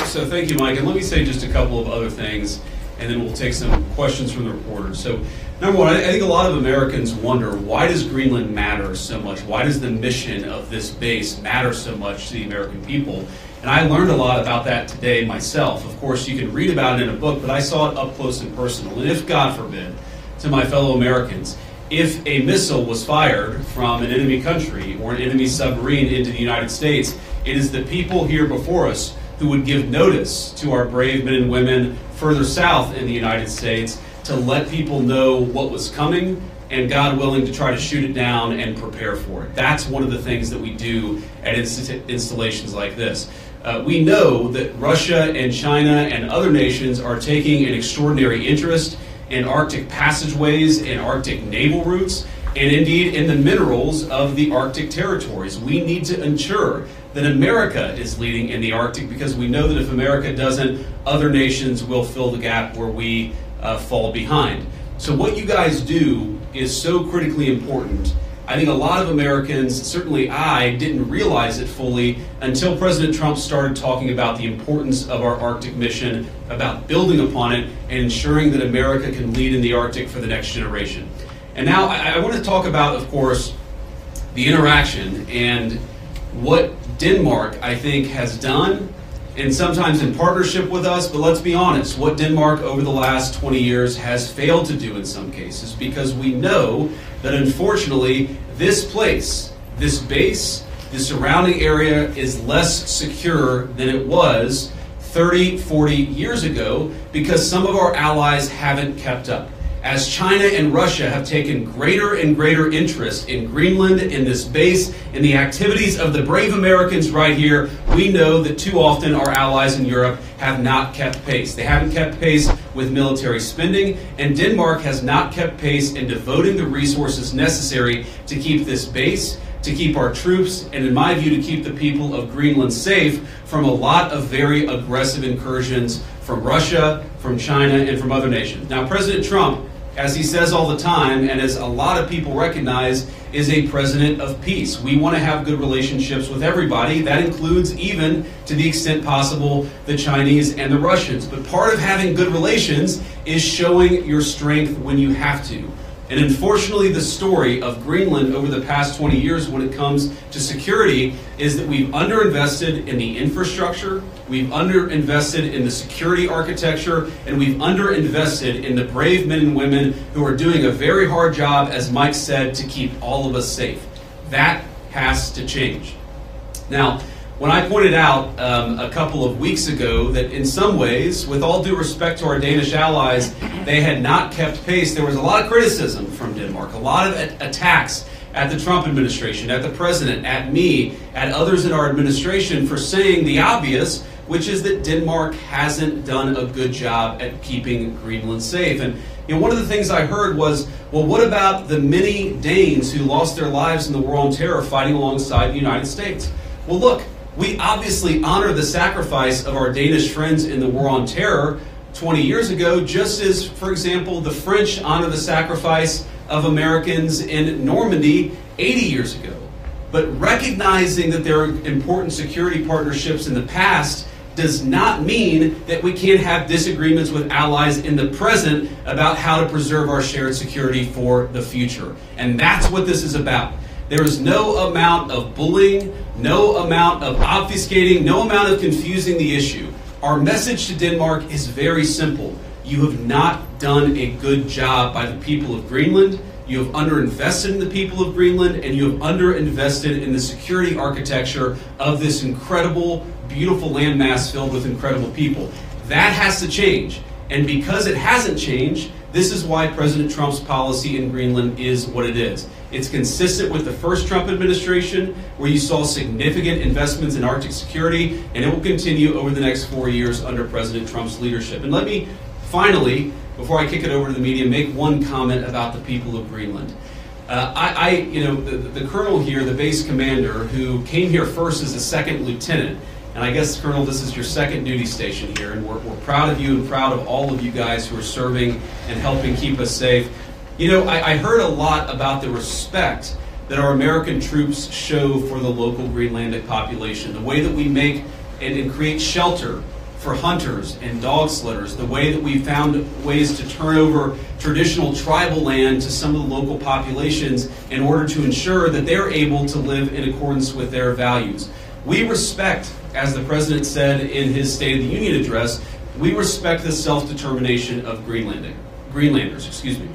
So thank you, Mike. And let me say just a couple of other things, and then we'll take some questions from the reporters. So number one, I think a lot of Americans wonder, why does Greenland matter so much? Why does the mission of this base matter so much to the American people? And I learned a lot about that today myself. Of course, you can read about it in a book, but I saw it up close and personal. And if, God forbid, to my fellow Americans, if a missile was fired from an enemy country or an enemy submarine into the United States, it is the people here before us who would give notice to our brave men and women further south in the United States to let people know what was coming and, God willing, to try to shoot it down and prepare for it. That's one of the things that we do at installations like this. We know that Russia and China and other nations are taking an extraordinary interest in Arctic passageways and Arctic naval routes, and indeed in the minerals of the Arctic territories. We need to ensure that America is leading in the Arctic, because we know that if America doesn't, other nations will fill the gap where we fall behind. So what you guys do is so critically important. I think a lot of Americans, certainly I, didn't realize it fully until President Trump started talking about the importance of our Arctic mission, about building upon it, and ensuring that America can lead in the Arctic for the next generation. And now I want to talk about, of course, the interaction and what Denmark, I think, has done, and sometimes in partnership with us, but let's be honest, what Denmark over the last 20 years has failed to do in some cases, because we know that unfortunately this place, this base, the surrounding area is less secure than it was 30, 40 years ago, because some of our allies haven't kept up. As China and Russia have taken greater and greater interest in Greenland, in this base, in the activities of the brave Americans right here, we know that too often our allies in Europe have not kept pace. They haven't kept pace with military spending, and Denmark has not kept pace in devoting the resources necessary to keep this base, to keep our troops, and in my view, to keep the people of Greenland safe from a lot of very aggressive incursions from Russia, from China, and from other nations. Now, President Trump, as he says all the time, and as a lot of people recognize, is a president of peace. We want to have good relationships with everybody. That includes, even to the extent possible, the Chinese and the Russians. But part of having good relations is showing your strength when you have to. And unfortunately, the story of Greenland over the past 20 years when it comes to security is that we've underinvested in the infrastructure, we've underinvested in the security architecture, and we've underinvested in the brave men and women who are doing a very hard job, as Mike said, to keep all of us safe. That has to change. Now, when I pointed out a couple of weeks ago that in some ways, with all due respect to our Danish allies, they had not kept pace, there was a lot of criticism from Denmark, a lot of attacks at the Trump administration, at the president, at me, at others in our administration for saying the obvious, which is that Denmark hasn't done a good job at keeping Greenland safe. And one of the things I heard was, well, what about the many Danes who lost their lives in the war on terror fighting alongside the United States? Well, look, we obviously honor the sacrifice of our Danish friends in the war on terror 20 years ago, just as, for example, the French honor the sacrifice of Americans in Normandy 80 years ago. But recognizing that there are important security partnerships in the past does not mean that we can't have disagreements with allies in the present about how to preserve our shared security for the future. And that's what this is about. There is no amount of bullying, no amount of obfuscating, no amount of confusing the issue. Our message to Denmark is very simple. You have not done a good job by the people of Greenland. You have underinvested in the people of Greenland, and you have underinvested in the security architecture of this incredible, beautiful landmass filled with incredible people. That has to change. And because it hasn't changed, this is why President Trump's policy in Greenland is what it is. It's consistent with the first Trump administration, where you saw significant investments in Arctic security, and it will continue over the next 4 years under President Trump's leadership. And let me finally, before I kick it over to the media, make one comment about the people of Greenland. The colonel here, the base commander, who came here first as a second lieutenant, and I guess, Colonel, this is your second duty station here, and we're proud of you and proud of all of you guys who are serving and helping keep us safe. I heard a lot about the respect that our American troops show for the local Greenlandic population, the way that we make and create shelter for hunters and dog slitters, the way that we found ways to turn over traditional tribal land to some of the local populations in order to ensure that they're able to live in accordance with their values. We respect, as the President said in his State of the Union address, we respect the self-determination of Greenlanders. Excuse me.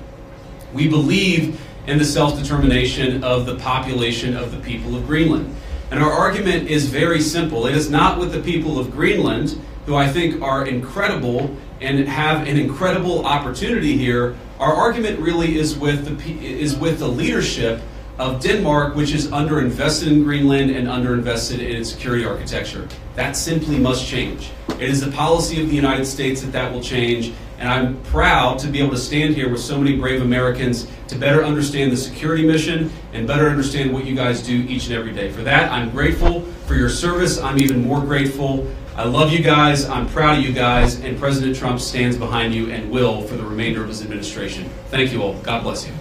We believe in the self-determination of the population of the people of Greenland. And our argument is very simple. It is not with the people of Greenland, who I think are incredible and have an incredible opportunity here. Our argument really is with the leadership of Denmark, which is underinvested in Greenland and underinvested in its security architecture. That simply must change. It is the policy of the United States that will change, and I'm proud to be able to stand here with so many brave Americans to better understand the security mission and better understand what you guys do each and every day. For that, I'm grateful for your service. I'm even more grateful. I love you guys, I'm proud of you guys, and President Trump stands behind you and will for the remainder of his administration. Thank you all. God bless you.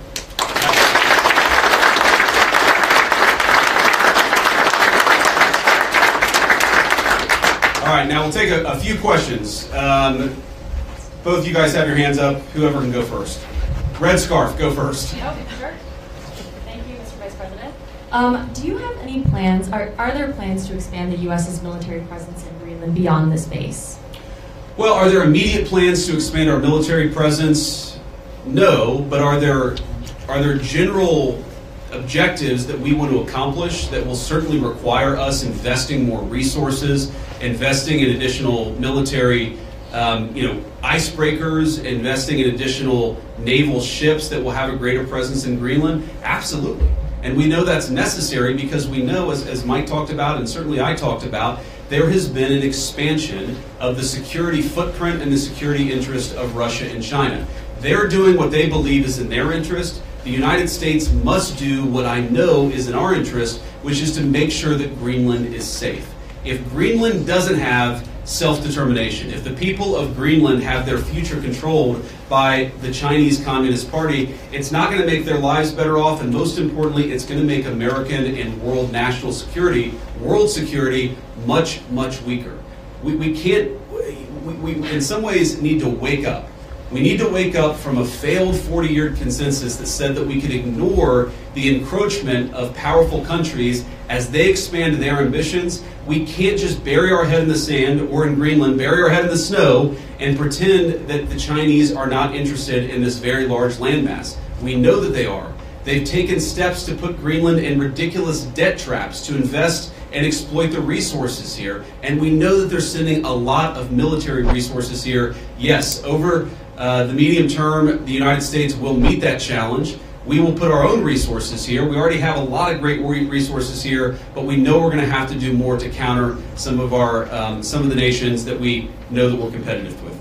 All right, now we'll take a few questions. Both of you guys have your hands up. Whoever can go first. Red scarf, go first. Okay, sure. Thank you, Mr. Vice President. Do you have any plans, are there plans to expand the U.S.'s military presence in Greenland beyond this base? Well, are there immediate plans to expand our military presence? No, but are there general objectives that we want to accomplish that will certainly require us investing more resources, investing in additional military icebreakers, investing in additional naval ships that will have a greater presence in Greenland? Absolutely. And we know that's necessary because we know, as Mike talked about and certainly I talked about, there has been an expansion of the security footprint and the security interest of Russia and China. They're doing what they believe is in their interest. The United States must do what I know is in our interest, which is to make sure that Greenland is safe. If Greenland doesn't have self-determination, if the people of Greenland have their future controlled by the Chinese Communist Party, it's not going to make their lives better off, and most importantly, it's going to make American and world national security, world security, much, much weaker. We in some ways need to wake up. We need to wake up from a failed 40-year consensus that said that we could ignore the encroachment of powerful countries as they expand their ambitions. We can't just bury our head in the sand, or in Greenland, bury our head in the snow and pretend that the Chinese are not interested in this very large landmass. We know that they are. They've taken steps to put Greenland in ridiculous debt traps to invest and exploit the resources here. And we know that they're sending a lot of military resources here. Yes, over the medium term, the United States will meet that challenge. We will put our own resources here. We already have a lot of great resources here, but we know we're going to have to do more to counter some of the nations that we know that we're competitive with.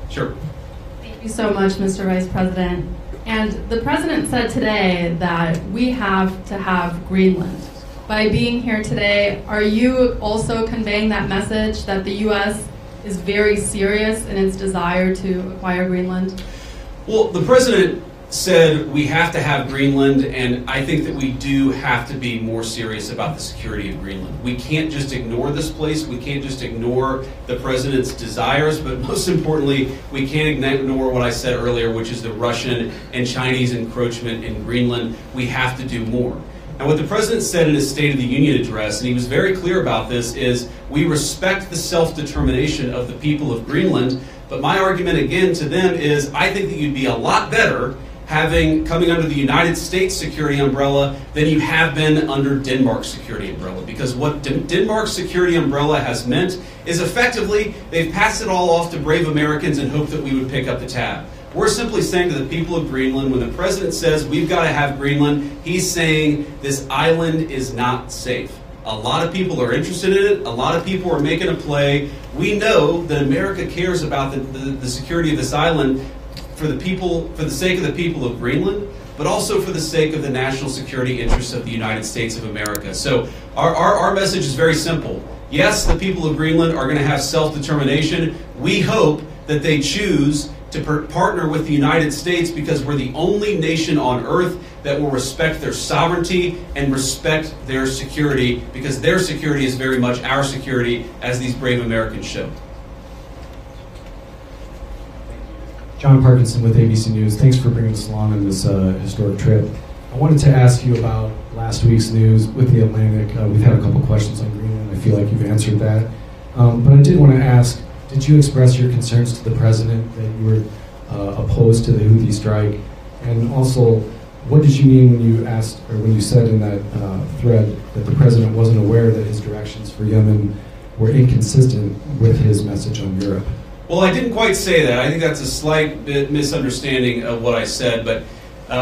Sure. Thank you so much, Mr. Vice President. And the President said today that we have to have Greenland. By being here today, are you also conveying that message that the U.S. is very serious in its desire to acquire Greenland? Well, the President said we have to have Greenland, and I think that we do have to be more serious about the security of Greenland. We can't just ignore this place. We can't just ignore the President's desires, but most importantly, we can't ignore what I said earlier, which is the Russian and Chinese encroachment in Greenland. We have to do more. And what the President said in his State of the Union address, and he was very clear about this, is we respect the self-determination of the people of Greenland, but my argument again to them is I think that you'd be a lot better coming under the United States security umbrella than you have been under Denmark's security umbrella. Because what Denmark's security umbrella has meant is effectively they've passed it all off to brave Americans and hoped that we would pick up the tab. We're simply saying to the people of Greenland, when the President says we've got to have Greenland, he's saying this island is not safe. A lot of people are interested in it. A lot of people are making a play. We know that America cares about the security of this island for the sake of the people of Greenland, but also for the sake of the national security interests of the United States of America. So our message is very simple. Yes, the people of Greenland are going to have self-determination. We hope that they choose to partner with the United States because we're the only nation on earth that will respect their sovereignty and respect their security, because their security is very much our security, as these brave Americans show. John Parkinson with ABC News. Thanks for bringing us along on this historic trip. I wanted to ask you about last week's news with the Atlantic. We've had a couple questions on Greenland. I feel like you've answered that. But I did want to ask, did you express your concerns to the president that you were opposed to the Houthi strike? And also, what did you mean when you asked, or when you said in that thread that the president wasn't aware that his directions for Yemen were inconsistent with his message on Europe? Well, I didn't quite say that. I think that's a slight bit misunderstanding of what I said, but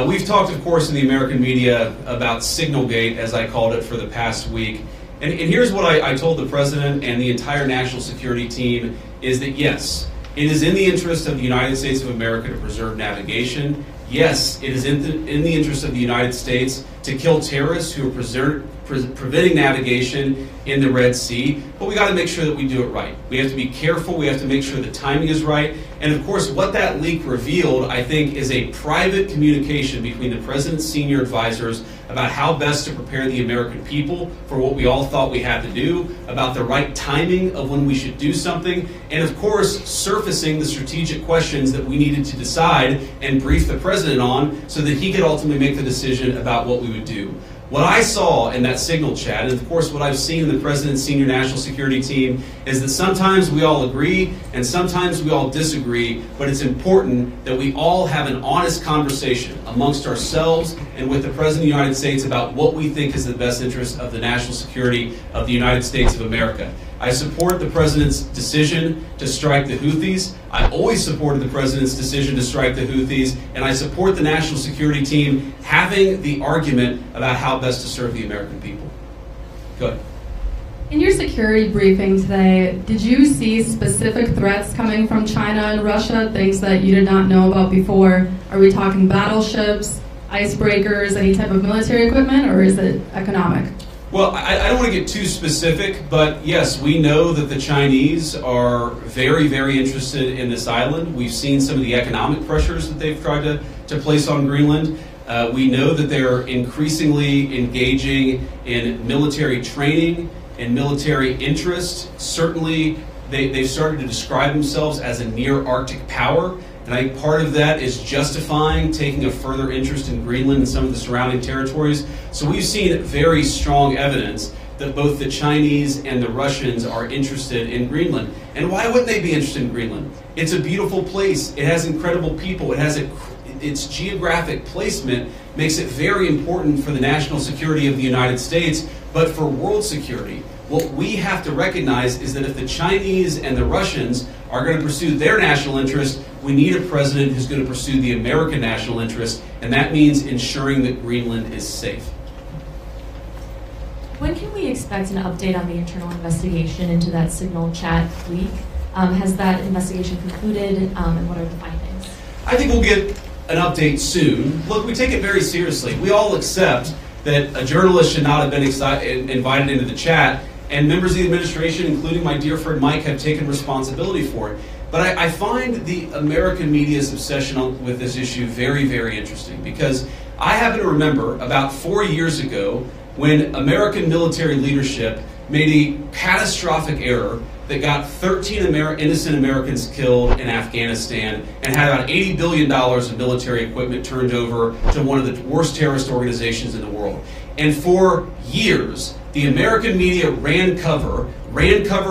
we've talked, of course, in the American media about Signalgate, as I called it, for the past week. And here's what I told the president and the entire national security team, is that yes, it is in the interest of the United States of America to preserve navigation. Yes, it is in the interest of the United States to kill terrorists who are preventing navigation in the Red Sea, but we got to make sure that we do it right. We have to be careful. We have to make sure the timing is right. And of course, what that leak revealed, I think, is a private communication between the president's senior advisors about how best to prepare the American people for what we all thought we had to do, about the right timing of when we should do something, and of course, surfacing the strategic questions that we needed to decide and brief the president on so that he could ultimately make the decision about what we would do. What I saw in that Signal chat, and of course what I've seen in the President's senior national security team, is that sometimes we all agree and sometimes we all disagree, but it's important that we all have an honest conversation amongst ourselves and with the President of the United States about what we think is the best interest of the national security of the United States of America. I support the President's decision to strike the Houthis. I always supported the President's decision to strike the Houthis, and I support the national security team having the argument about how best to serve the American people. Go ahead. In your security briefing today, did you see specific threats coming from China and Russia, things that you did not know about before? Are we talking battleships, icebreakers, any type of military equipment, or is it economic? Well, I don't want to get too specific, but yes, we know that the Chinese are very, very interested in this island. We've seen some of the economic pressures that they've tried to place on Greenland. We know that they're increasingly engaging in military training and military interest. Certainly, they've started to describe themselves as a near-Arctic power. And I think part of that is justifying taking a further interest in Greenland and some of the surrounding territories. So we've seen very strong evidence that both the Chinese and the Russians are interested in Greenland. And why wouldn't they be interested in Greenland? It's a beautiful place. It has incredible people. It has its geographic placement makes it very important for the national security of the United States, but for world security. What we have to recognize is that if the Chinese and the Russians are going to pursue their national interest, we need a president who's going to pursue the American national interest, and that means ensuring that Greenland is safe. When can we expect an update on the internal investigation into that Signal chat leak? Has that investigation concluded, and what are the findings? I think we'll get an update soon. Look, we take it very seriously. We all accept that a journalist should not have been invited into the chat, and members of the administration, including my dear friend Mike, have taken responsibility for it. But I find the American media's obsession with this issue very, very interesting, because I happen to remember about 4 years ago when American military leadership made a catastrophic error that got 13 innocent Americans killed in Afghanistan and had about $80 billion of military equipment turned over to one of the worst terrorist organizations in the world. And for years, the American media ran cover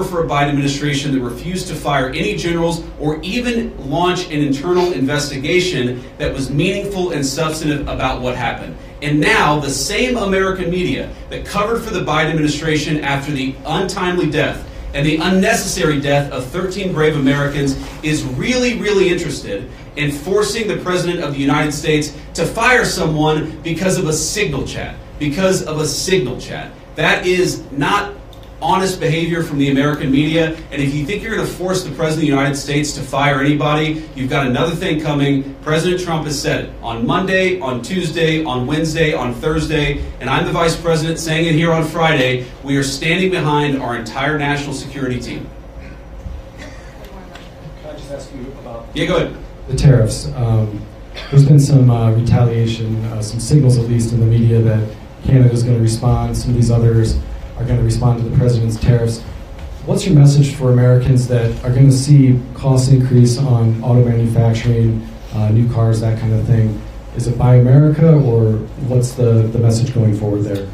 for a Biden administration that refused to fire any generals or even launch an internal investigation that was meaningful and substantive about what happened. And now the same American media that covered for the Biden administration after the untimely death and the unnecessary death of 13 brave Americans is really, really interested in forcing the President of the United States to fire someone because of a Signal chat. Because of a Signal chat. That is not honest behavior from the American media, and if you think you're going to force the President of the United States to fire anybody, you've got another thing coming. President Trump has said it on Monday, on Tuesday, on Wednesday, on Thursday, and I'm the Vice President saying it here on Friday. We are standing behind our entire national security team. Can I just ask you about... Yeah, go ahead. the tariffs. There's been some retaliation, some signals at least in the media that Canada's going to respond. Some of these others are going to respond to the president's tariffs. What's your message for Americans that are going to see cost increase on auto manufacturing, new cars, that kind of thing? Is it Buy America, or what's the message going forward there?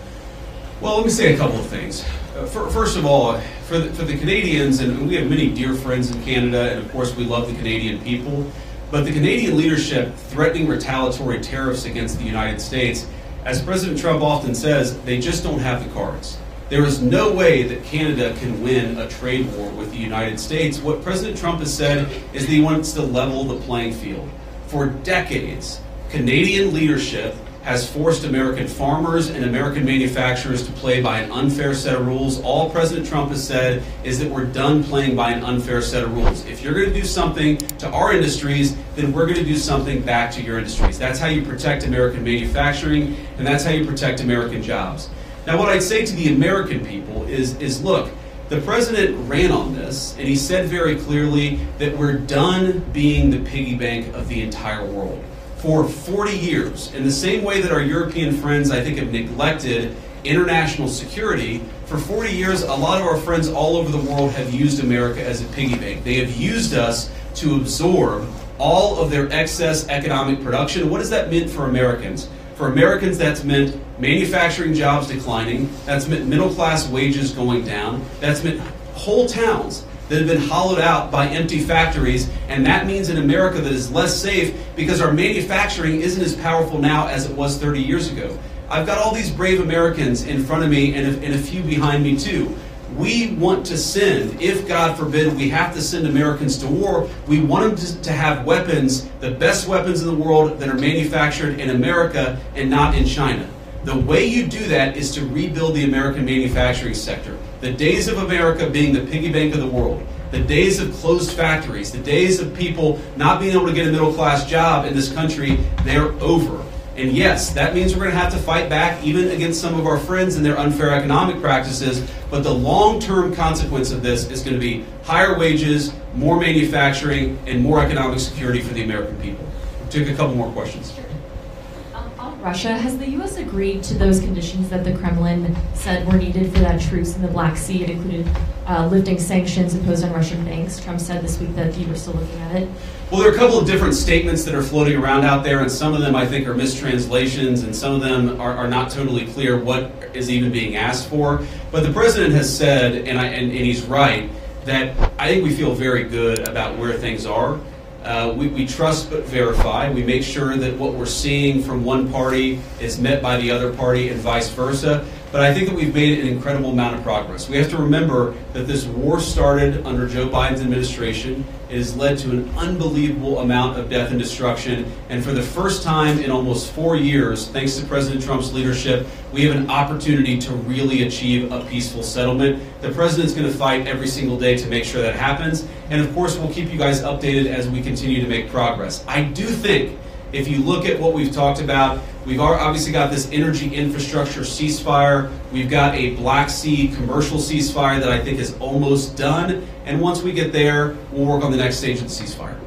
Well, let me say a couple of things. First of all, for the Canadians, and we have many dear friends in Canada, and of course we love the Canadian people, but the Canadian leadership threatening retaliatory tariffs against the United States, as President Trump often says, they just don't have the cards. There is no way that Canada can win a trade war with the United States. What President Trump has said is that he wants to level the playing field. For decades, Canadian leadership has forced American farmers and American manufacturers to play by an unfair set of rules. All President Trump has said is that we're done playing by an unfair set of rules. If you're going to do something to our industries, then we're going to do something back to your industries. That's how you protect American manufacturing, and that's how you protect American jobs. Now, what I'd say to the American people is look, the president ran on this, and he said very clearly that we're done being the piggy bank of the entire world. For 40 years, in the same way that our European friends, I think, have neglected international security, for 40 years, a lot of our friends all over the world have used America as a piggy bank. They have used us to absorb all of their excess economic production. What does that mean for Americans? For Americans, that's meant manufacturing jobs declining, that's meant middle-class wages going down, that's meant whole towns that have been hollowed out by empty factories, and that means an America that is less safe because our manufacturing isn't as powerful now as it was 30 years ago. I've got all these brave Americans in front of me and a few behind me too. We want to send, if God forbid we have to send Americans to war, we want them to have weapons, the best weapons in the world that are manufactured in America and not in China. The way you do that is to rebuild the American manufacturing sector. The days of America being the piggy bank of the world, the days of closed factories, the days of people not being able to get a middle-class job in this country, they're over. And yes, that means we're going to have to fight back even against some of our friends and their unfair economic practices, but the long-term consequence of this is going to be higher wages, more manufacturing, and more economic security for the American people. We'll take a couple more questions. On Russia, has the U.S. agreed to those conditions that the Kremlin said were needed for that truce in the Black Sea? It included lifting sanctions imposed on Russian banks. Trump said this week that you were still looking at it. Well, there are a couple of different statements that are floating around out there, and some of them I think are mistranslations, and some of them are not totally clear what is even being asked for. But the president has said, and he's right, that I think we feel very good about where things are. We trust but verify. We make sure that what we're seeing from one party is met by the other party and vice versa. But I think that we've made an incredible amount of progress. We have to remember that this war started under Joe Biden's administration. It has led to an unbelievable amount of death and destruction. And for the first time in almost 4 years, thanks to President Trump's leadership, we have an opportunity to really achieve a peaceful settlement. The president's going to fight every single day to make sure that happens. And of course, we'll keep you guys updated as we continue to make progress. I do think if you look at what we've talked about, we've obviously got this energy infrastructure ceasefire. We've got a Black Sea commercial ceasefire that I think is almost done. And once we get there, we'll work on the next stage of the ceasefire.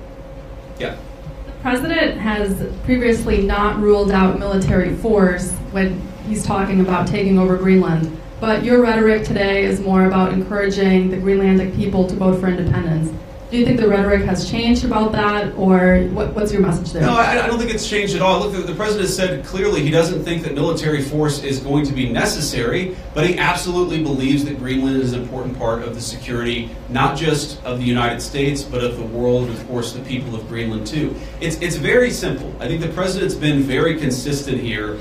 Yeah. The president has previously not ruled out military force when he's talking about taking over Greenland. But your rhetoric today is more about encouraging the Greenlandic people to vote for independence. Do you think the rhetoric has changed about that, or what's your message there? No, I don't think it's changed at all. Look, the president said clearly he doesn't think that military force is going to be necessary, but he absolutely believes that Greenland is an important part of the security, not just of the United States, but of the world, and of course the people of Greenland too. It's very simple. I think the president's been very consistent here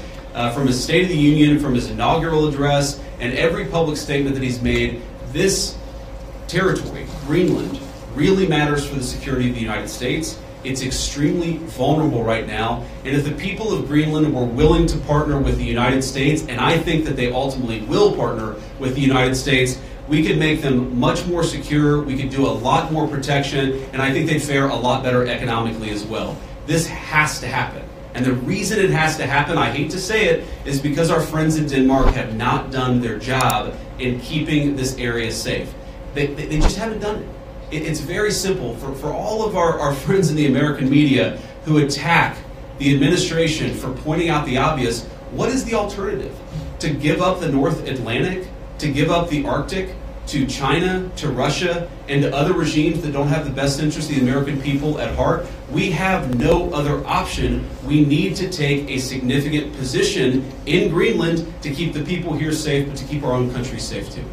from his State of the Union, from his inaugural address, and every public statement that he's made. This territory, Greenland, really matters for the security of the United States. It's extremely vulnerable right now, and if the people of Greenland were willing to partner with the United States, and I think that they ultimately will partner with the United States, we could make them much more secure, we could do a lot more protection, and I think they'd fare a lot better economically as well. This has to happen. And the reason it has to happen, I hate to say it, is because our friends in Denmark have not done their job in keeping this area safe. They just haven't done it. It's very simple. For all of our friends in the American media who attack the administration for pointing out the obvious, what is the alternative? To give up the North Atlantic? To give up the Arctic? To China, to Russia, and to other regimes that don't have the best interest of the American people at heart? We have no other option. We need to take a significant position in Greenland to keep the people here safe, but to keep our own country safe too.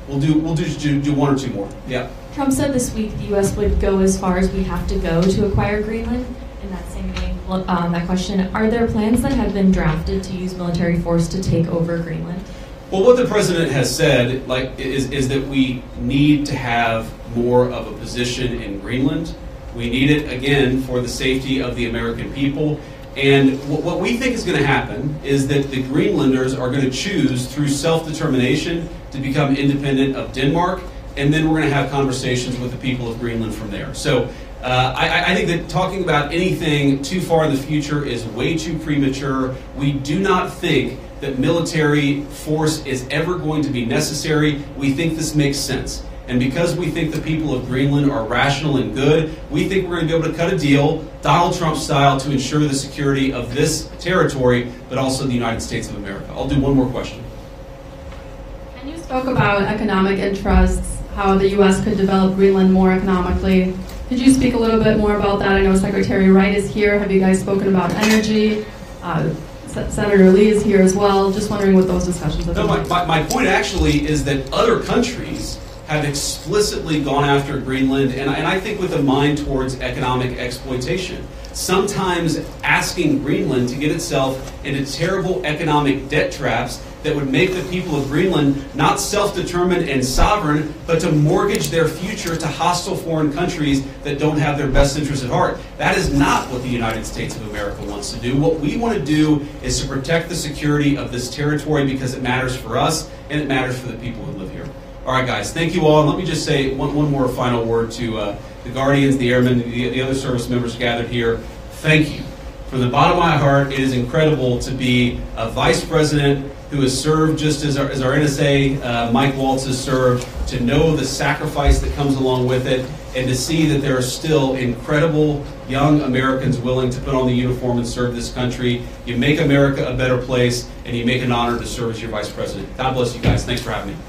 We'll do one or two more. Yeah. Trump said this week the U.S. would go as far as we have to go to acquire Greenland. In that same vein, that question, are there plans that have been drafted to use military force to take over Greenland? Well, what the president has said is that we need to have more of a position in Greenland. We need it, again, for the safety of the American people. And what we think is going to happen is that the Greenlanders are going to choose through self-determination to become independent of Denmark, and then we're going to have conversations with the people of Greenland from there. So I think that talking about anything too far in the future is way too premature. We do not think that military force is ever going to be necessary. We think this makes sense. And because we think the people of Greenland are rational and good, we think we're going to be able to cut a deal, Donald Trump style, to ensure the security of this territory, but also the United States of America. I'll do one more question. And you spoke about economic interests, how the U.S. could develop Greenland more economically. Could you speak a little bit more about that? I know Secretary Wright is here. Have you guys spoken about energy? Senator Lee is here as well. Just wondering what those discussions have been like. My point actually is that other countries have explicitly gone after Greenland, and I think with a mind towards economic exploitation. Sometimes asking Greenland to get itself into terrible economic debt traps that would make the people of Greenland not self-determined and sovereign, but to mortgage their future to hostile foreign countries that don't have their best interests at heart. That is not what the United States of America wants to do. What we want to do is to protect the security of this territory because it matters for us and it matters for the people who live here. All right, guys, thank you all. And let me just say one more final word to the Guardians, the Airmen, the other service members gathered here. Thank you. From the bottom of my heart, it is incredible to be a vice president who has served just as our NSA, Mike Waltz, has served, to know the sacrifice that comes along with it, and to see that there are still incredible young Americans willing to put on the uniform and serve this country. You make America a better place, and you make an honor to serve as your vice president. God bless you guys. Thanks for having me.